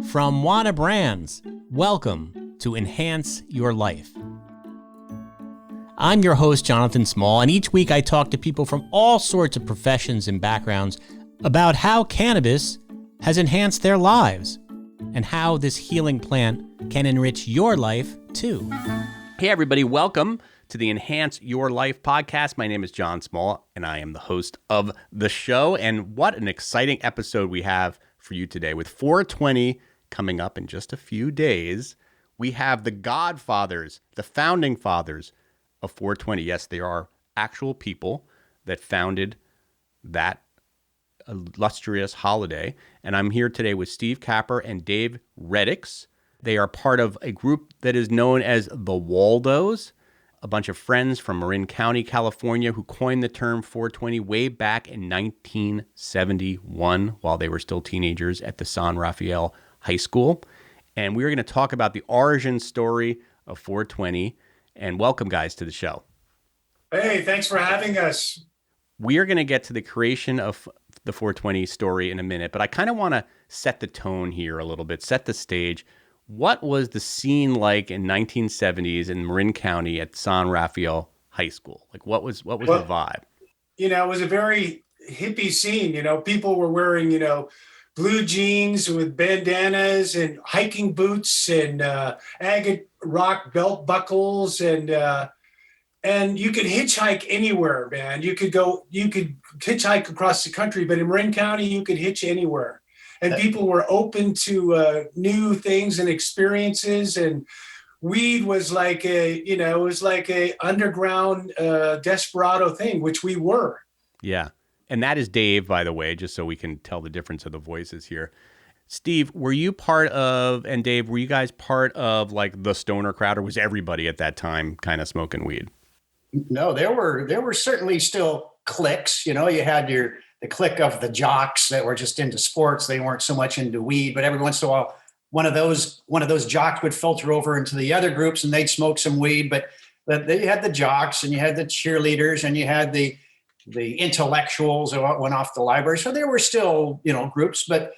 From Wana Brands, welcome to Enhance Your Life. I'm your host, Jonathan Small, and each week I talk to people from all sorts of professions and backgrounds about how cannabis has enhanced their lives and how this healing plant can enrich your life too. Hey everybody, welcome to the Enhance Your Life podcast. My name is John Small, and I am the host of the show. And what an exciting episode we have for you today. With 420 coming up in just a few days, we have the godfathers, the founding fathers of 420. Yes, they are actual people that founded that illustrious holiday. And I'm here today with Steve Capper and Dave Raddix. They are part of a group that is known as the Waldos, a bunch of friends from Marin County, California, who coined the term 420 way back in 1971 while they were still teenagers at the San Rafael High School. And we're going to talk about the origin story of 420. And welcome, guys, to the show. Hey, thanks for having us. We are going to get to the creation of the 420 story in a minute, but I kind of want to set the tone here a little bit, set the stage. What was the scene like in 1970s in Marin County at San Rafael High School? Like, what was the vibe? You know, it was a very hippie scene. You know, people were wearing, blue jeans with bandanas and hiking boots and agate rock belt buckles, and you could hitchhike anywhere, man. You could hitchhike across the country, but in Marin County, you could hitch anywhere. And people were open to new things and experiences. And weed was like it was like a underground desperado thing, which we were. Yeah. And that is Dave, by the way, just so we can tell the difference of the voices here. Steve, were you part of, and Dave, were you guys part of like the stoner crowd, or was everybody at that time kind of smoking weed? No, there were certainly still cliques. You had the clique of the jocks that were just into sports. They weren't so much into weed, but every once in a while, one of those jocks would filter over into the other groups and they'd smoke some weed. But you had the jocks and you had the cheerleaders and you had the intellectuals that went off the library. So there were still, groups, but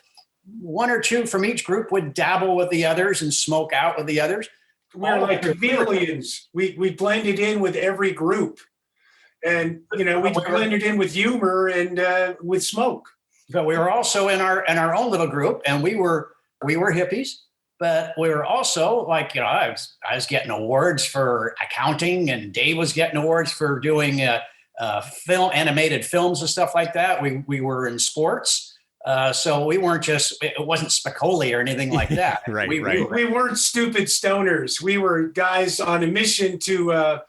one or two from each group would dabble with the others and smoke out with the others. We're like chameleons. We blended in with every group. And, we blended in with humor and with smoke. But we were also in our own little group, and we were hippies, but we were also like, I was getting awards for accounting, and Dave was getting awards for doing animated films and stuff like that. We were in sports. So we weren't it wasn't Spicoli or anything like that. Right. We weren't stupid stoners. We were guys on a mission to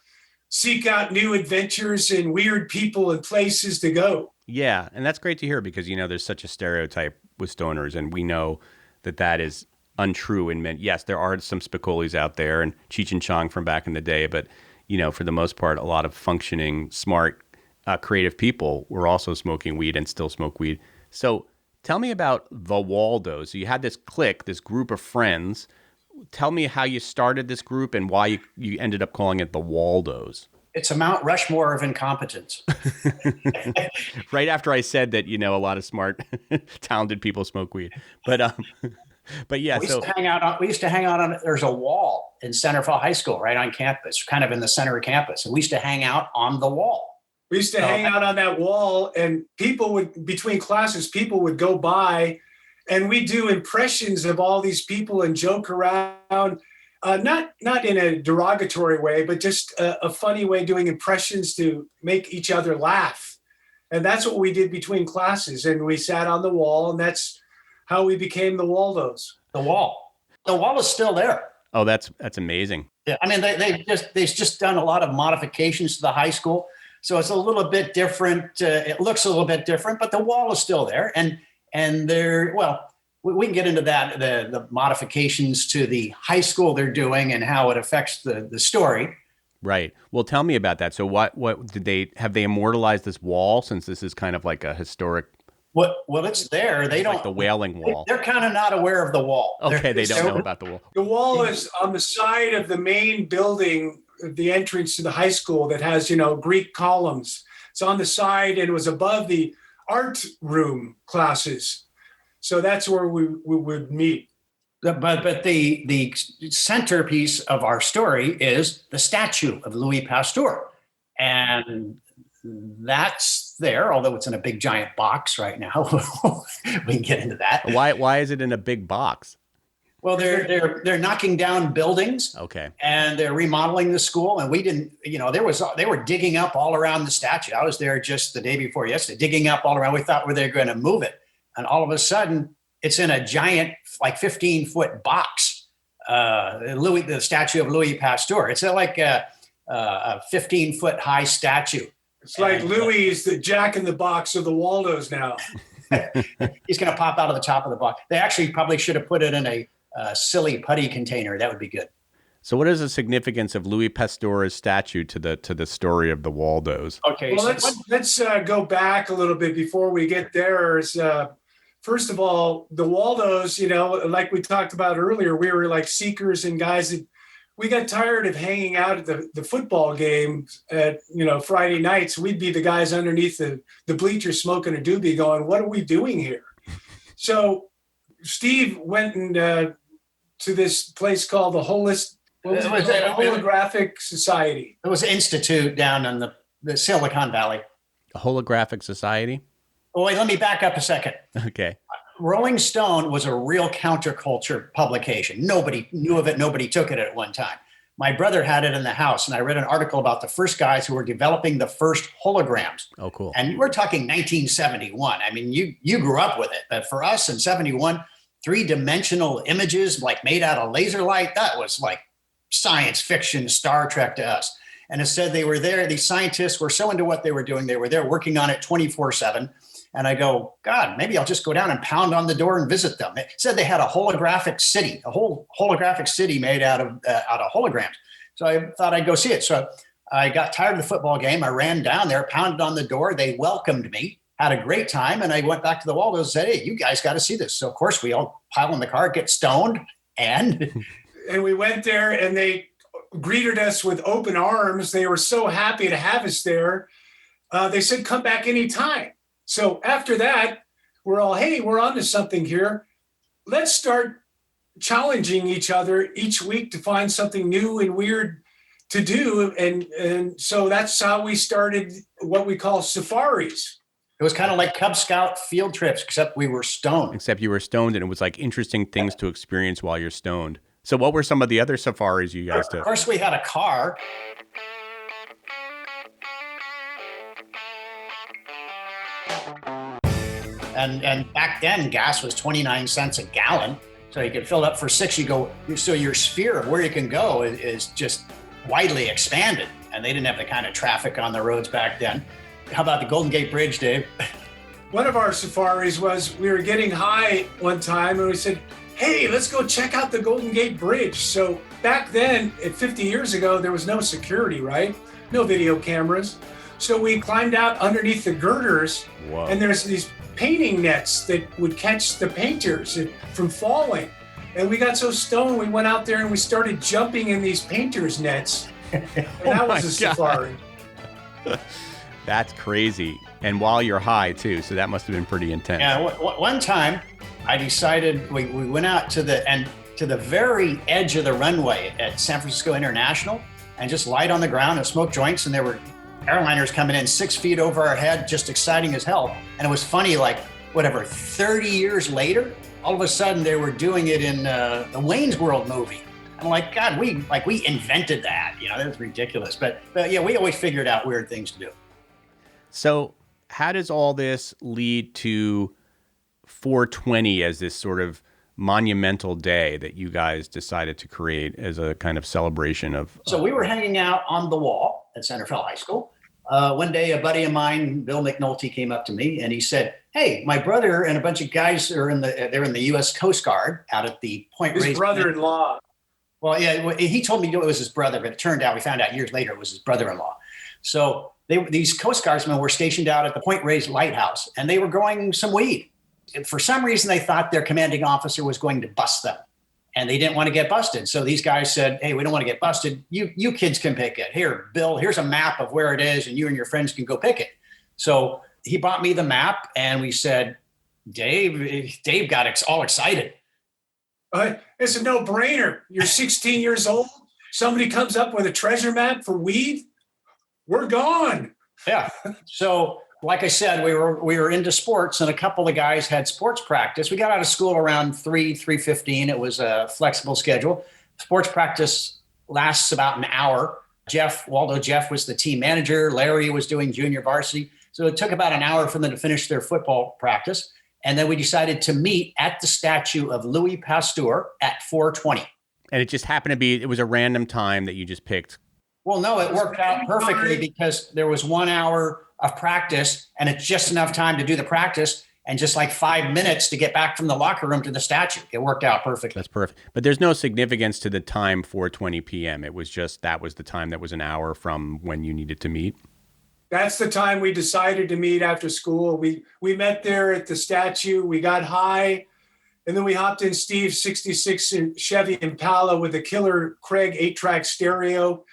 seek out new adventures and weird people and places to go. Yeah, and that's great to hear because, there's such a stereotype with stoners, and we know that is untrue in men. Yes, there are some Spicolis out there and Cheech and Chong from back in the day, but, for the most part, a lot of functioning, smart, creative people were also smoking weed and still smoke weed. So tell me about the Waldos. So you had this clique, this group of friends. Tell me how you started this group and why you ended up calling it the Waldos. It's a Mount Rushmore of incompetence. Right after I said that, a lot of smart, talented people smoke weed. But yeah. We used to hang out on, there's a wall in Centerville High School right on campus, kind of in the center of campus. And we used to hang out on the wall. We used to hang out on that wall, and between classes, people would go by, and we do impressions of all these people and joke around, not in a derogatory way, but just a funny way, doing impressions to make each other laugh. And that's what we did between classes. And we sat on the wall, and that's how we became the Waldos. The wall is still there. Oh, that's amazing. Yeah, I mean, they've just done a lot of modifications to the high school, so it's a little bit different. It looks a little bit different, but the wall is still there, and they're we can get into that, the modifications to the high school they're doing and how it affects the story. Right. Well, tell me about that. So what have they immortalized this wall, since this is kind of like a historic? Well, it's there. They don't like the Wailing Wall. They're kind of not aware of the wall. Okay, they don't know about the wall. The wall is on the side of the main building, the entrance to the high school, that has, Greek columns. It's on the side, and it was above the art room classes. So that's where we would meet. But the centerpiece of our story is the statue of Louis Pasteur. And that's there, although it's in a big giant box right now. We can get into that. Why is it in a big box? Well, they're knocking down buildings. Okay. And they're remodeling the school. And we didn't, they were digging up all around the statue. I was there just the day before yesterday, digging up all around. We thought they were going to move it. And all of a sudden, it's in a giant, like 15-foot box. The statue of Louis Pasteur. It's like a 15-foot high statue. It's like Louis is the Jack in the Box of the Waldos now. He's going to pop out of the top of the box. They actually probably should have put it in a silly putty container. That would be good. So what is the significance of Louis Pasteur's statue to the story of the Waldos? Okay. Well, let's go back a little bit before we get there. First of all, the Waldos, like we talked about earlier, we were like seekers and guys that we got tired of hanging out at the football games at, Friday nights. We'd be the guys underneath the bleachers smoking a doobie going, what are we doing here? So Steve went to this place called the Holographic Society. It was an institute down in the Silicon Valley. A holographic society? Oh, wait, let me back up a second. Okay. Rolling Stone was a real counterculture publication. Nobody knew of it. Nobody took it at one time. My brother had it in the house, and I read an article about the first guys who were developing the first holograms. Oh, cool. And we're talking 1971. I mean, you grew up with it. But for us in 71, three-dimensional images like made out of laser light, that was like science fiction, Star Trek to us. And it said they were there. These scientists were so into what they were doing. They were there working on it 24/7. And I go, God, maybe I'll just go down and pound on the door and visit them. It said they had a holographic city, a whole holographic city made out of holograms. So I thought I'd go see it. So I got tired of the football game. I ran down there, pounded on the door. They welcomed me, had a great time. And I went back to the Waldos and said, hey, you guys got to see this. So, of course, we all pile in the car, get stoned. And we went there and they greeted us with open arms. They were so happy to have us there. They said, come back anytime. So after that, we're all, hey, we're onto something here. Let's start challenging each other each week to find something new and weird to do. And so that's how we started what we call safaris. It was kind of like Cub Scout field trips, except we were stoned. Except you were stoned, and it was like interesting things to experience while you're stoned. So what were some of the other safaris you guys did? Of course, we had a car. And back then, gas was 29 cents a gallon. So you could fill it up for $6. So your sphere of where you can go is just widely expanded. And they didn't have the kind of traffic on the roads back then. How about the Golden Gate Bridge, Dave? One of our safaris was we were getting high one time and we said, hey, let's go check out the Golden Gate Bridge. So back then, 50 years ago, there was no security, right? No video cameras. So we climbed out underneath the girders. Whoa. And there's these painting nets that would catch the painters from falling. And we got so stoned, we went out there and we started jumping in these painters nets. And that was a safari. That's crazy. And while you're high too, so that must have been pretty intense. Yeah, one time I decided we went out to the very edge of the runway at San Francisco International and just lied on the ground and smoked joints, and there were airliners coming in 6 feet over our head, just exciting as hell. And it was funny, like, 30 years later, all of a sudden they were doing it in the Wayne's World movie. I'm like, God, we invented that. That was ridiculous. But yeah, we always figured out weird things to do. So how does all this lead to 420 as this sort of monumental day that you guys decided to create as a kind of celebration of? So we were hanging out on the wall at Centerville High School. One day, a buddy of mine, Bill McNulty, came up to me and he said, hey, my brother and a bunch of guys are they're in the U.S. Coast Guard out at the Point Reyes. His brother-in-law. Well, yeah, he told me it was his brother, but it turned out, we found out years later, it was his brother-in-law. So these Coast Guardsmen were stationed out at the Point Reyes Lighthouse, and they were growing some weed. For some reason, they thought their commanding officer was going to bust them, and they didn't want to get busted. So these guys said, hey, we don't want to get busted. You kids can pick it. Here, Bill, here's a map of where it is, and you and your friends can go pick it. So he brought me the map, and we said, Dave got all excited. It's a no-brainer. You're 16 years old. Somebody comes up with a treasure map for weed. We're gone. Yeah. So, like I said, we were into sports, and a couple of guys had sports practice. We got out of school around 3:15. It was a flexible schedule. Sports practice lasts about an hour. Waldo Jeff was the team manager. Larry was doing junior varsity. So it took about an hour for them to finish their football practice. And then we decided to meet at the statue of Louis Pasteur at 4:20. And it just happened to be, it was a random time that you just picked. Well, no, it worked out perfectly because there was 1 hour of practice, and it's just enough time to do the practice and just like 5 minutes to get back from the locker room to the statue. It worked out perfectly. That's perfect. But there's no significance to the time 4:20 p.m. It was just, that was the time that was an hour from when you needed to meet. That's the time we decided to meet after school. We met there at the statue. We got high, and then we hopped in Steve's 66 Chevy Impala with a killer Craig 8-track stereo.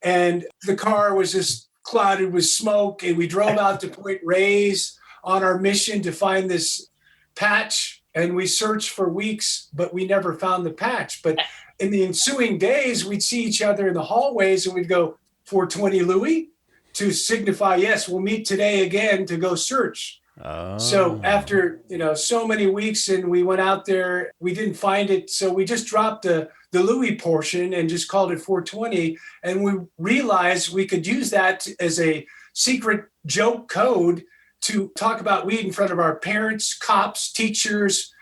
And the car was just clouded with smoke. And we drove out to Point Reyes on our mission to find this patch. And we searched for weeks, but we never found the patch. But in the ensuing days, we'd see each other in the hallways and we'd go, 420 Louis? To signify, yes, we'll meet today again to go search. Oh. So after, so many weeks and we went out there, we didn't find it. So we just dropped the Louis portion and just called it 420. And we realized we could use that as a secret joke code to talk about weed in front of our parents, cops, teachers,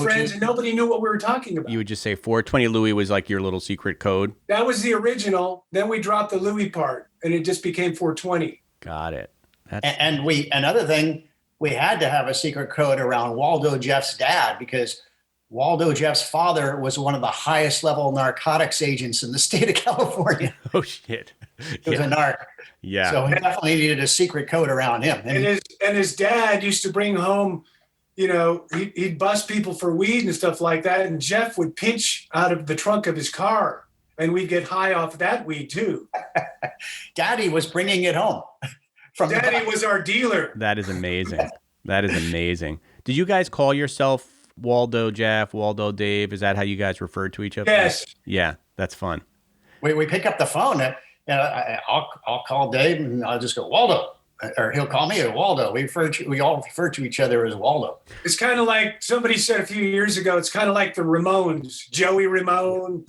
friends, and nobody knew what we were talking about. You would just say 420 Louis was like your little secret code? That was the original. Then we dropped the Louis part and it just became 420. Got it. Another thing, we had to have a secret code around Waldo Jeff's dad because Waldo Jeff's father was one of the highest level narcotics agents in the state of California. Oh, shit. He was a narc. Yeah. So we definitely needed a secret code around him. And his dad used to bring home, he'd bust people for weed and stuff like that. And Jeff would pinch out of the trunk of his car and we'd get high off of that weed too. Daddy was bringing it home. Daddy was our dealer. That is amazing. That is amazing. Did you guys call yourself Waldo Jeff, Waldo Dave? Is that how you guys referred to each other? Yes. Yeah, that's fun. We pick up the phone. I'll call Dave and I'll just go, Waldo. Or he'll call me Waldo. We all refer to each other as Waldo. It's kind of like somebody said a few years ago, it's kind of like the Ramones, Joey Ramone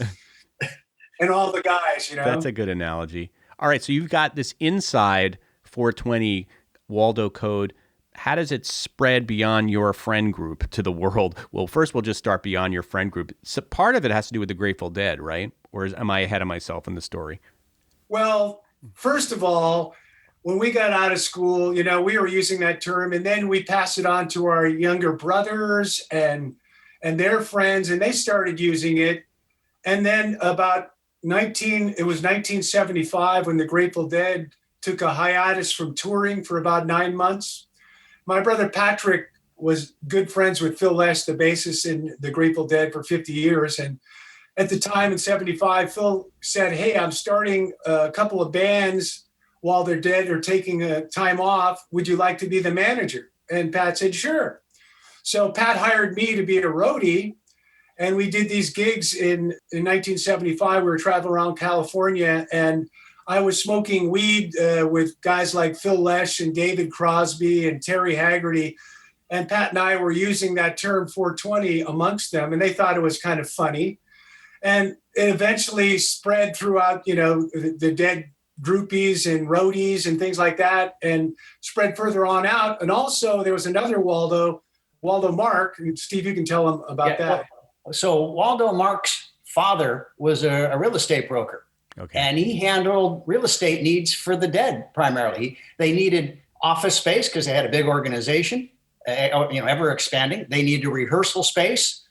and all the guys, That's a good analogy. All right, so you've got this inside 420 Waldo code. How does it spread beyond your friend group to the world? Well, first we'll just start beyond your friend group. So part of it has to do with the Grateful Dead, right? Or am I ahead of myself in the story? Well, first of all, when we got out of school, we were using that term, and then we passed it on to our younger brothers and their friends, and they started using it. And then about 1975, when the Grateful Dead took a hiatus from touring for about 9 months, my brother Patrick was good friends with Phil Lesh, the bassist in the Grateful Dead for 50 years. And at the time in 75, Phil said, hey, I'm starting a couple of bands while they're dead or taking a time off. Would you like to be the manager? And Pat said, sure. So Pat hired me to be a roadie. And we did these gigs in 1975. We were traveling around California and I was smoking weed with guys like Phil Lesh and David Crosby and Terry Haggerty. And Pat and I were using that term 420 amongst them. And they thought it was kind of funny. And it eventually spread throughout, the Dead groupies and roadies and things like that, and spread further on out. And also there was another Waldo Mark. Steve, you can tell him about that. So Waldo Mark's father was a real estate broker. Okay. And he handled real estate needs for the Dead primarily. They needed office space because they had a big organization, ever expanding. They needed a rehearsal space.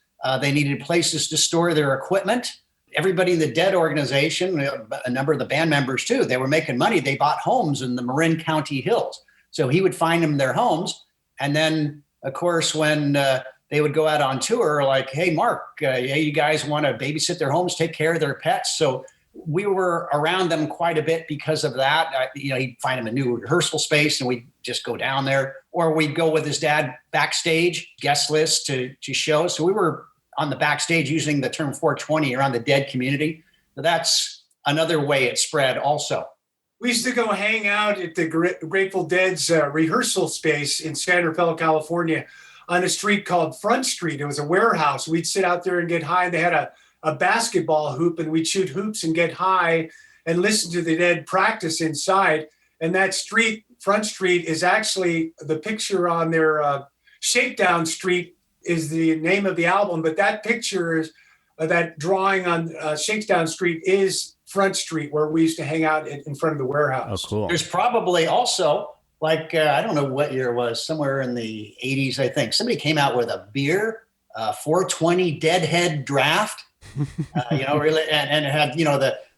They needed places to store their equipment. Everybody in the Dead organization, a number of the band members too, they were making money. They bought homes in the Marin County hills. So he would find them their homes. And then, of course, when they would go out on tour, like, hey, Mark, you guys want to babysit their homes, take care of their pets. So we were around them quite a bit because of that. He'd find them a new rehearsal space and we'd just go down there, or we'd go with his dad backstage, guest list to shows. So we were on the backstage using the term 420 around the dead community. So that's another way it spread also. We used to go hang out at the Grateful Dead's rehearsal space in San Rafael, California, on a street called Front Street. It was a warehouse. We'd sit out there and get high. They had a basketball hoop, and we'd shoot hoops and get high and listen to the Dead practice inside. And that street, Front Street, is actually the picture on their Shakedown Street is the name of the album. But that picture is that drawing on Shakedown Street is Front Street, where we used to hang out in front of the warehouse. Oh, cool. There's probably also, like, I don't know what year it was, somewhere in the 80s, I think. Somebody came out with a beer, 420 Deadhead Draft, really, and it had,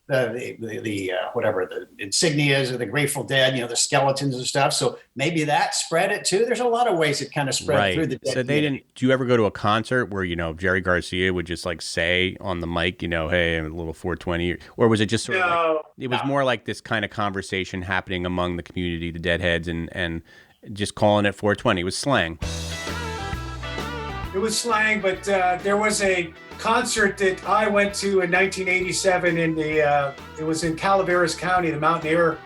the whatever, the insignias of the Grateful Dead, the skeletons and stuff. So maybe that spread it too. There's a lot of ways it kind of spread through the Dead. So they didn't. Do you ever go to a concert where Jerry Garcia would just like say on the mic, hey, I'm a little 420, or was it just sort of it was more like this kind of conversation happening among the community, the Deadheads, and just calling it 420? It was slang. It was slang, but there was a concert that I went to in 1987 it was in Calaveras County, the Mountain Air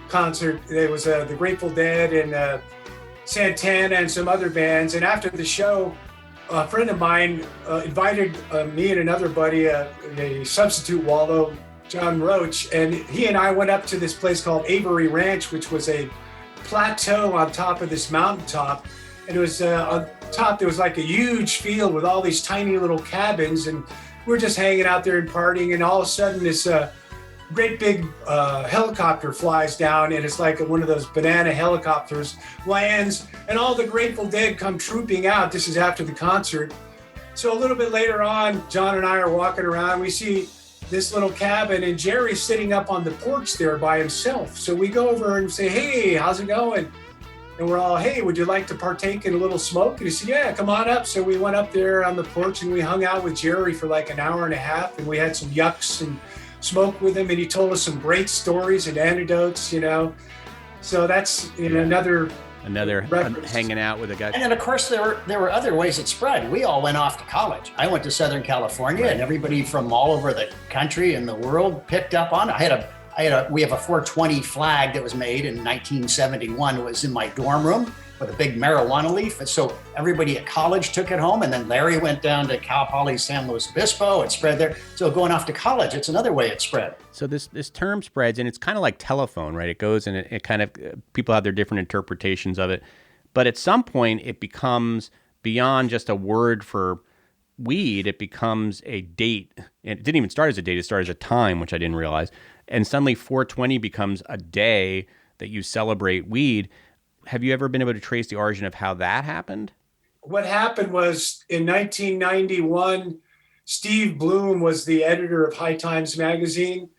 concert. It was the Grateful Dead and Santana and some other bands. And after the show, a friend of mine invited me and another buddy, a substitute Waldo, John Roach, and he and I went up to this place called Avery Ranch, which was a plateau on top of this mountaintop. And it was on top, there was like a huge field with all these tiny little cabins, and we're just hanging out there and partying, and all of a sudden this great big helicopter flies down, and it's like one of those banana helicopters, lands, and all the Grateful Dead come trooping out. This is after the concert. So a little bit later on, John and I are walking around, we see this little cabin, and Jerry's sitting up on the porch there by himself. So we go over and say, hey, how's it going? And we're all, hey, would you like to partake in a little smoke? And he said, yeah, come on up. So we went up there on the porch and we hung out with Jerry for like an hour and a half. And we had some yucks and smoked with him. And he told us some great stories and anecdotes, So that's another hanging out with a guy. And then, of course, there were other ways it spread. We all went off to college. I went to Southern California, and everybody from all over the country and the world picked up on it. We have a 420 flag that was made in 1971. It was in my dorm room with a big marijuana leaf. And so everybody at college took it home. And then Larry went down to Cal Poly San Luis Obispo. It spread there. So going off to college, it's another way it spread. So this term spreads, and it's kind of like telephone, right? It goes and it kind of, people have their different interpretations of it. But at some point, it becomes beyond just a word for weed. It becomes a date. It didn't even start as a date. It started as a time, which I didn't realize. And suddenly 420 becomes a day that you celebrate weed. Have you ever been able to trace the origin of how that happened? What happened was in 1991, Steve Bloom was the editor of High Times magazine,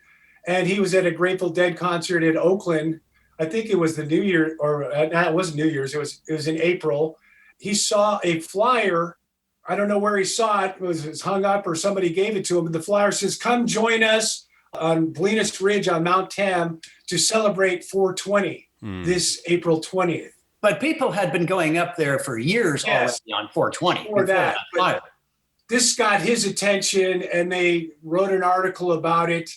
and he was at a Grateful Dead concert in Oakland. I think it was the New Year, or it wasn't New Year's. It was in April. He saw a flyer. I don't know where he saw it. It was hung up or somebody gave it to him. And the flyer says, come join us on Blenus Ridge on Mount Tam to celebrate 420 this April 20th. But people had been going up there for years already on 420. Before that. But this got his attention, and they wrote an article about it.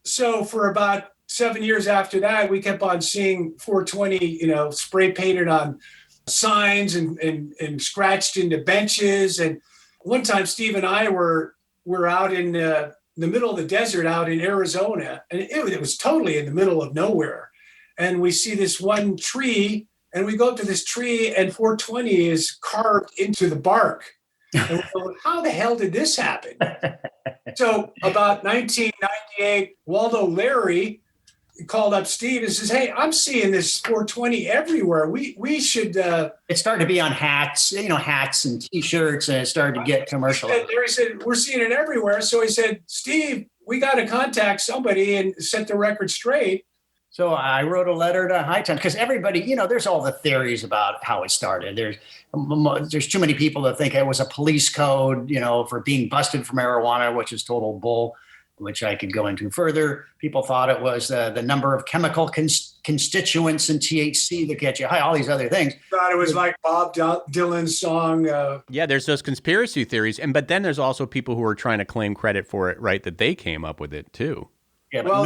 So for about 7 years after that, we kept on seeing 420, spray painted on signs and scratched into benches. And one time Steve and I were out in the middle of the desert out in Arizona, and it was totally in the middle of nowhere. And we see this one tree, and we go up to this tree, and 420 is carved into the bark. And we go, how the hell did this happen? So about 1998, Waldo Larry called up Steve and says, hey, I'm seeing this 420 everywhere. We should... It started to be on hats, hats and T-shirts, and it started to get commercial. Larry said, we're seeing it everywhere. So he said, Steve, we got to contact somebody and set the record straight. So I wrote a letter to High Times, because everybody, there's all the theories about how it started. There's too many people that think it was a police code, for being busted for marijuana, which is total bull. which I could go into further. People thought it was the number of chemical constituents in THC that get you high, all these other things. Thought it was like Bob Dylan's song. Yeah, there's those conspiracy theories. But then there's also people who are trying to claim credit for it, right? That they came up with it too. Yeah, well,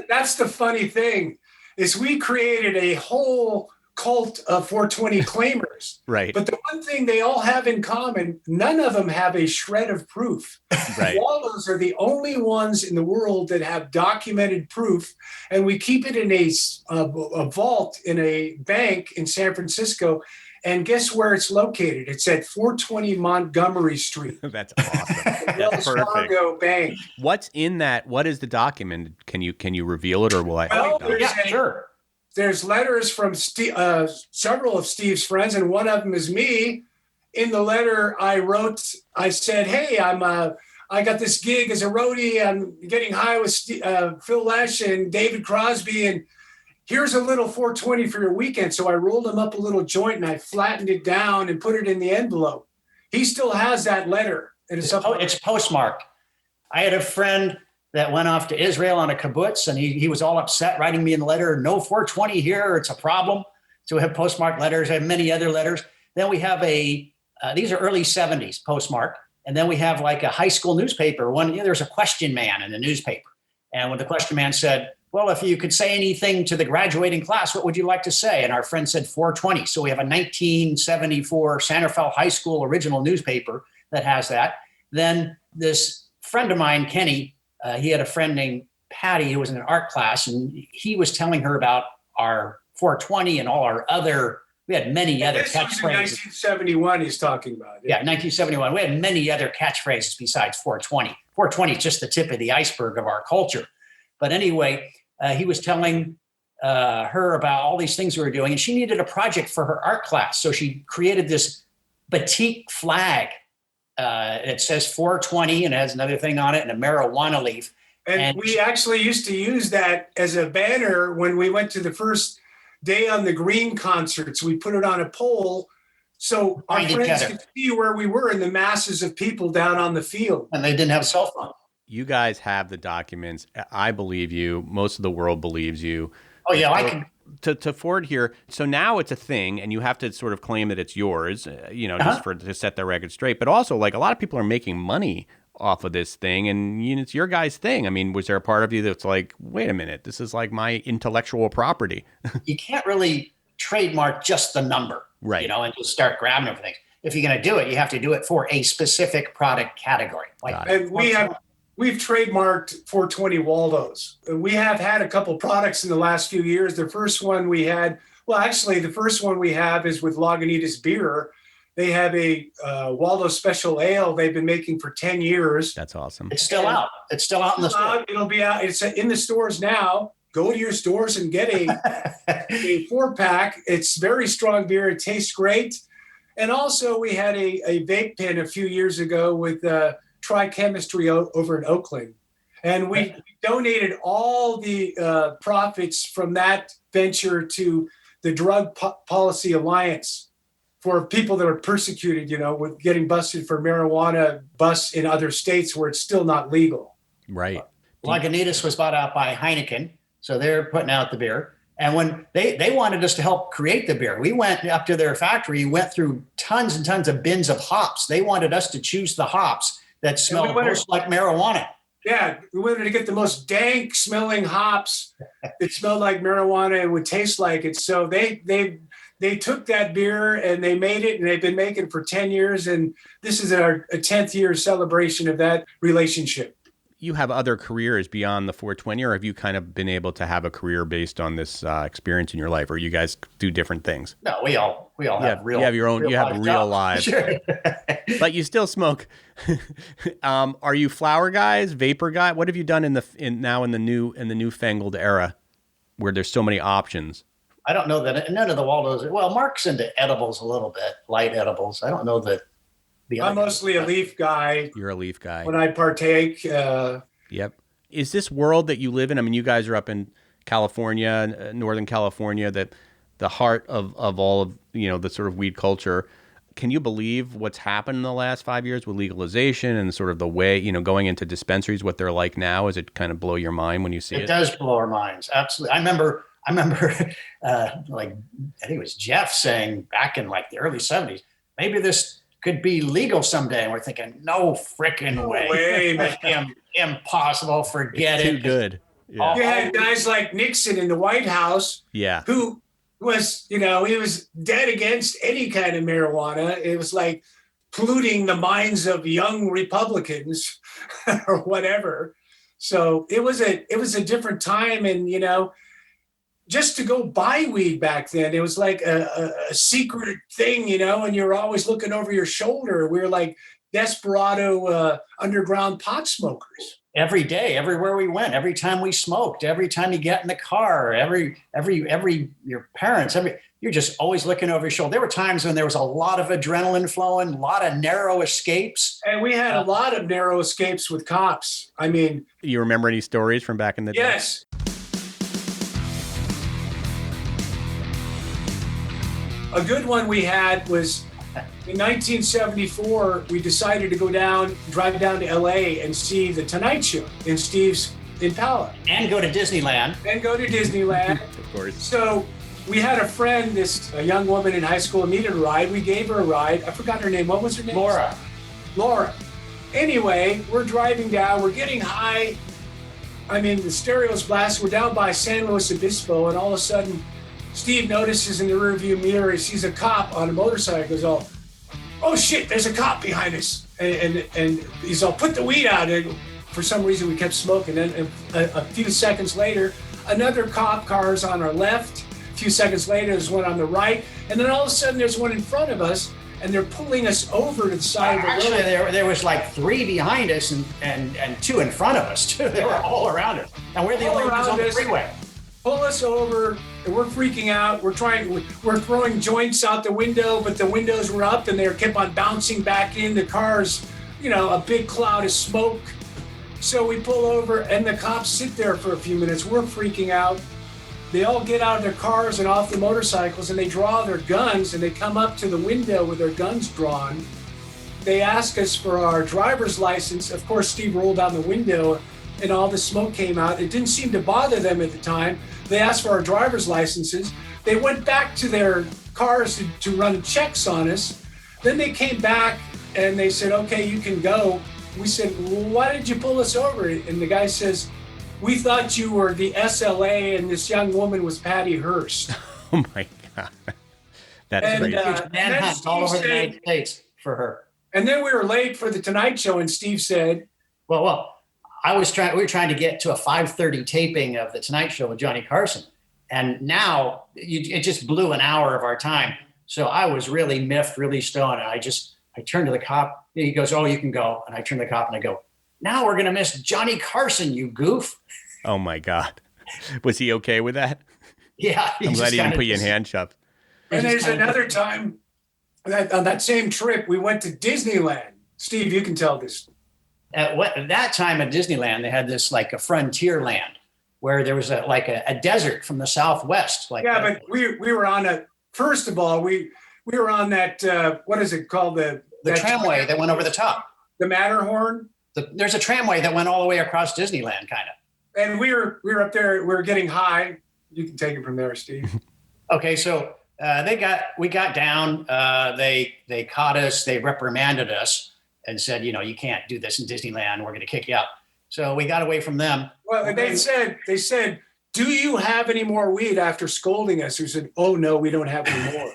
that's the funny thing is we created a whole cult of 420 claimers. Right. But the one thing they all have in common, none of them have a shred of proof. Right. Waldos are the only ones in the world that have documented proof, and we keep it in a vault in a bank in San Francisco. And guess where it's located? It's at 420 Montgomery Street. That's awesome. That's Wells Fargo Bank. What's in that? What is the document? Can you reveal it, or will I? Well, sure. There's letters from several of Steve's friends, and one of them is me. In the letter I said, hey, I got this gig as a roadie. I'm getting high with Phil Lesh and David Crosby, and here's a little 420 for your weekend. So I rolled him up a little joint and I flattened it down and put it in the envelope. He still has that letter. And it's postmarked. I had a friend that went off to Israel on a kibbutz, and he was all upset, writing me in the letter, no 420 here, it's a problem. So we have postmarked letters. I have many other letters. Then we have these are early 70s postmarked. And then we have like a high school newspaper. There's a question man in the newspaper. And when the question man said, well, if you could say anything to the graduating class, what would you like to say? And our friend said 420. So we have a 1974 Santa Fe High School original newspaper that has that. Then this friend of mine, Kenny, he had a friend named Patty who was in an art class, and he was telling her about our 420 and all our other, we had many other catchphrases. 1971 he's talking about. Yeah, 1971. We had many other catchphrases besides 420. 420 is just the tip of the iceberg of our culture. But anyway, he was telling her about all these things we were doing, and she needed a project for her art class. So she created this batik flag. It says 420 and it has another thing on it and a marijuana leaf. And we actually used to use that as a banner when we went to the first Day on the Green concerts. We put it on a pole so our friends could see where we were in the masses of people down on the field. And they didn't have a cell phone. You guys have the documents. I believe you. Most of the world believes you. Oh, yeah, I can. To forward here, so now it's a thing, and you have to sort of claim that it's yours, just to set the record straight. But also, like, a lot of people are making money off of this thing, and it's your guys' thing. I mean, was there a part of you that's like, wait a minute, this is like my intellectual property? You can't really trademark just the number, right? And just start grabbing everything. If you're going to do it, you have to do it for a specific product category. And we've trademarked 420 Waldos. We have had a couple products in the last few years. The first one we have is with Lagunitas Beer. They have a Waldo Special Ale they've been making for 10 years. That's awesome. It's still out. It's still out in the store. It'll be out. It's in the stores now. Go to your stores and get a 4-pack. It's very strong beer. It tastes great. And also we had a vape pen a few years ago with Try Chemistry over in Oakland. And we donated all the profits from that venture to the Drug Policy Alliance for people that are persecuted, with getting busted for marijuana busts in other states where it's still not legal. Right. Lagunitas was bought out by Heineken, so they're putting out the beer. And when they wanted us to help create the beer, we went up to their factory, went through tons and tons of bins of hops. They wanted us to choose the hops that smelled most like marijuana. Yeah, we wanted to get the most dank smelling hops that smelled like marijuana and would taste like it. So they took that beer and they made it, and they've been making it for 10 years. And this is our 10th year celebration of that relationship. You have other careers beyond the 420, or have you kind of been able to have a career based on this experience in your life, or you guys do different things? No, we all have real. You have your own. You have real lives. Sure. But you still smoke. Are you flower guys, vapor guy? What have you done in the newfangled era, where there's so many options? I don't know that none of the Waldos. Well, Mark's into edibles a little bit, light edibles. I don't know that. I'm mostly a leaf guy. You're a leaf guy. When I partake. Yep. Is this world that you live in? I mean, you guys are up in California, Northern California, that the heart of all of the sort of weed culture. can you believe what's happened in the last 5 years with legalization and sort of the way, going into dispensaries, what they're like now? Does it kind of blow your mind when you see it? It does blow our minds. Absolutely. I remember, like, I think it was Jeff saying back in like the early 70s, maybe this could be legal someday. And we're thinking, no freaking way, man. Impossible. Forget it's it. Too good. Yeah. You had guys like Nixon in the White House. Yeah. Who was, he was dead against any kind of marijuana. It was like polluting the minds of young Republicans or whatever. So it was a different time. And, just to go buy weed back then, it was like a secret thing, and you're always looking over your shoulder. We were like desperado underground pot smokers. Every day, everywhere we went, every time we smoked, every time you get in the car, every your parents, you're just always looking over your shoulder. There were times when there was a lot of adrenaline flowing, a lot of narrow escapes. And we had a lot of narrow escapes with cops. I mean, you remember any stories from back in the day? Yes. A good one we had was in 1974, we decided to drive down to LA and see The Tonight Show in Steve's Impala. And go to Disneyland. Of course. So we had a friend, a young woman in high school, needed a ride. We gave her a ride. I forgot her name. What was her name? Laura. Anyway, we're driving down. We're getting high. I mean, the stereo's blasting. We're down by San Luis Obispo, and all of a sudden, Steve notices in the rearview mirror, he sees a cop on a motorcycle. He goes, oh shit, there's a cop behind us. And he's all, put the weed out. And for some reason, we kept smoking. And a few seconds later, another cop car is on our left. A few seconds later, there's one on the right. And then all of a sudden, there's one in front of us. And they're pulling us over to the side of the road. Actually, there was like 3 behind us and 2 in front of us, too. They were all around us. And we're the only ones on the freeway. Pull us over, and we're freaking out. We're throwing joints out the window, but the windows were up and they kept on bouncing back in the cars, a big cloud of smoke. So we pull over and the cops sit there for a few minutes. We're freaking out. They all get out of their cars and off the motorcycles and they draw their guns and they come up to the window with their guns drawn. They ask us for our driver's license. Of course, Steve rolled down the window and all the smoke came out. It didn't seem to bother them at the time. They asked for our driver's licenses. They went back to their cars to run checks on us. Then they came back and they said, okay, you can go. We said, well, why did you pull us over? And the guy says, we thought you were the SLA and this young woman was Patty Hearst. Oh my God. That's crazy. Manhunt all over the United States for her. And then we were late for the Tonight Show and Steve said, well, we were trying to get to a 5:30 taping of The Tonight Show with Johnny Carson. And now it just blew an hour of our time. So I was really miffed, really stoned. And I turned to the cop. He goes, oh, you can go. And I turn to the cop and I go, now we're going to miss Johnny Carson, you goof. Oh my God. Was he okay with that? Yeah. I'm glad he didn't put you in handcuffs. And there's another time that on that same trip, we went to Disneyland. Steve, you can tell this. At that time at Disneyland, they had this like a frontier land where there was a desert from the Southwest. But we were on first of all, we were on that, what is it called? The tramway that went over the top. The Matterhorn. There's a tramway that went all the way across Disneyland, kind of. And we were up there, we were getting high. You can take it from there, Steve. Okay, so we got down, they caught us, they reprimanded us. And said, you can't do this in Disneyland. We're going to kick you out. So we got away from them. Well, they said, do you have any more weed after scolding us? We said, oh, no, we don't have any more.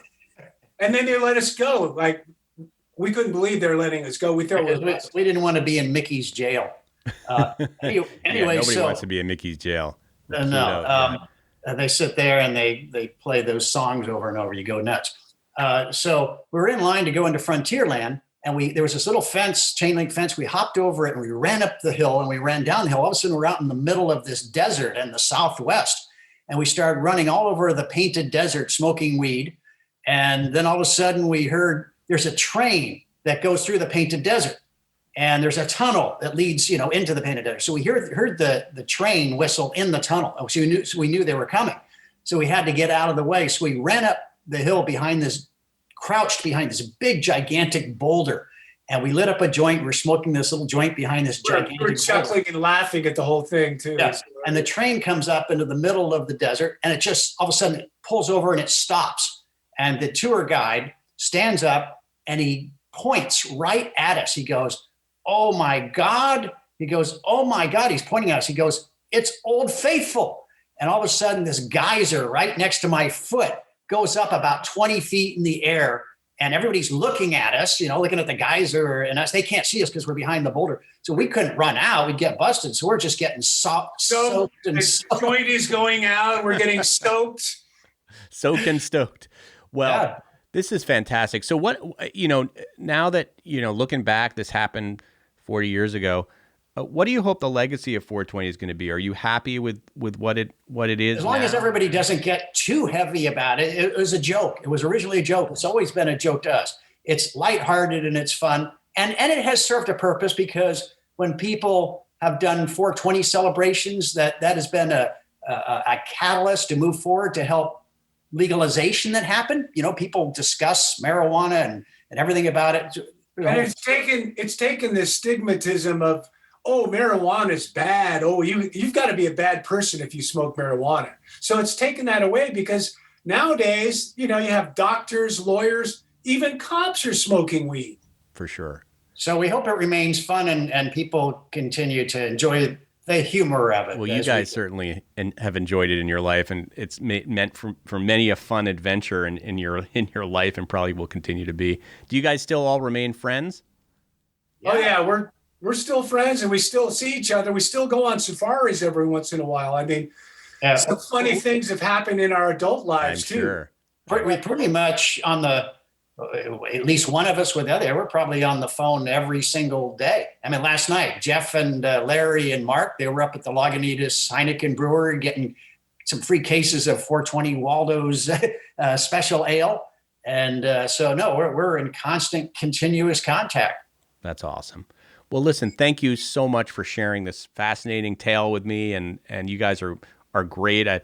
And then they let us go. Like, we couldn't believe they're letting us go. We didn't want to be in Mickey's jail. Anyway, nobody wants to be in Mickey's jail. No. They sit there and they play those songs over and over. You go nuts. So we were in line to go into Frontierland. And there was this little fence, chain link fence. We hopped over it and we ran up the hill and we ran down the hill. All of a sudden, we're out in the middle of this desert in the Southwest. And we started running all over the painted desert, smoking weed. And then all of a sudden, we heard there's a train that goes through the painted desert. And there's a tunnel that leads, into the painted desert. So we heard the train whistle in the tunnel. So we knew they were coming. So we had to get out of the way. So we ran up the hill behind this crouched behind this big, gigantic boulder. And we lit up a joint. We're smoking this little joint behind this gigantic We're chuckling and laughing at the whole thing, too. Yeah. And the train comes up into the middle of the desert, and it just all of a sudden it pulls over and it stops. And the tour guide stands up and he points right at us. He goes, "Oh my God." He goes, "Oh my God." He's pointing at us. He goes, "It's Old Faithful." And all of a sudden, this geyser right next to my foot goes up about 20 feet in the air. And everybody's looking at us, looking at the geyser and us. They can't see us because we're behind the boulder. So we couldn't run out. We'd get busted. So we're just getting soaked. So the joint is going out. We're getting soaked. Soaked and stoked. Well, This is fantastic. So what, now that, looking back, this happened 40 years ago. What do you hope the legacy of 420 is going to be? Are you happy with what it is? As long as everybody doesn't get too heavy about it. It was a joke. It was originally a joke. It's always been a joke to us. It's lighthearted and it's fun. And it has served a purpose, because when people have done 420 celebrations, that has been a catalyst to move forward to help legalization that happened. People discuss marijuana and everything about it. And it's taken this stigmatism of, oh, marijuana is bad. Oh, you've got to be a bad person if you smoke marijuana. So it's taken that away, because nowadays, you have doctors, lawyers, even cops are smoking weed. For sure. So we hope it remains fun and people continue to enjoy the humor of it. Well, you guys certainly have enjoyed it in your life, and it's meant for many a fun adventure in your life, and probably will continue to be. Do you guys still all remain friends? Yeah. Oh yeah, we're still friends, and we still see each other. We still go on safaris every once in a while. I mean, some funny things have happened in our adult lives too. Sure. We're pretty much on at least one of us with the other. We're probably on the phone every single day. I mean, last night, Jeff and Larry and Mark, they were up at the Lagunitas Heineken Brewery getting some free cases of 420 Waldos special ale. And we're in constant, continuous contact. That's awesome. Well, listen, thank you so much for sharing this fascinating tale with me, and you guys are great. I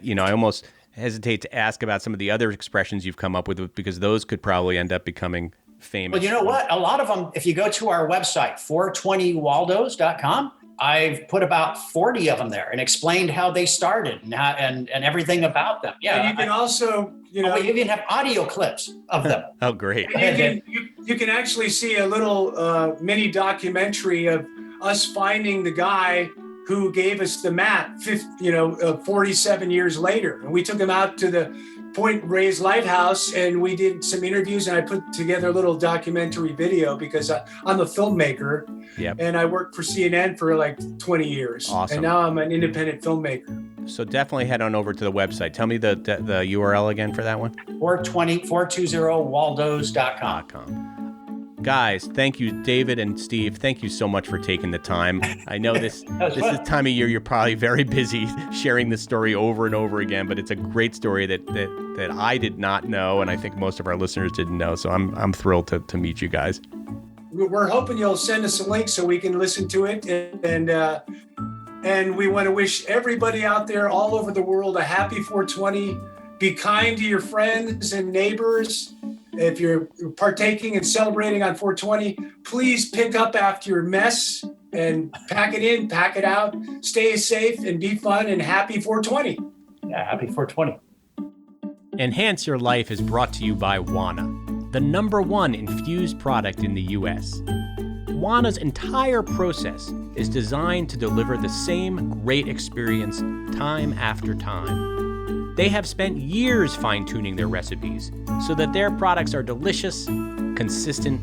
almost hesitate to ask about some of the other expressions you've come up with, because those could probably end up becoming famous. Well, you know what? A lot of them, if you go to our website, 420waldos.com, I've put about 40 of them there and explained how they started and everything about them. Yeah. And you can also, we even have audio clips of them. Oh, great. And you can actually see a little mini documentary of us finding the guy who gave us the map, 47 years later. And we took him out to the Point Reyes Lighthouse, and we did some interviews, and I put together a little documentary video, because I'm a filmmaker. Yep. And I worked for CNN for like 20 years. Awesome. And now I'm an independent filmmaker. So definitely head on over to the website. Tell me the URL again for that one. 420waldos.com. Guys, thank you, David and Steve. Thank you so much for taking the time. I know this is the time of year you're probably very busy sharing this story over and over again, but it's a great story that I did not know, and I think most of our listeners didn't know. So I'm thrilled to meet you guys. We're hoping you'll send us a link so we can listen to it, and we want to wish everybody out there all over the world a happy 420. Be kind to your friends and neighbors. If you're partaking and celebrating on 420, please pick up after your mess and pack it in, pack it out. Stay safe and be fun, and happy 420. Yeah, happy 420. Enhance Your Life is brought to you by Wana, the #1 infused product in the U.S. Wana's entire process is designed to deliver the same great experience time after time. They have spent years fine-tuning their recipes so that their products are delicious, consistent,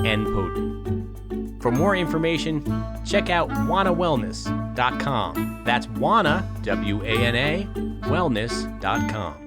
and potent. For more information, check out wanawellness.com. That's Wana, W-A-N-A, wellness.com.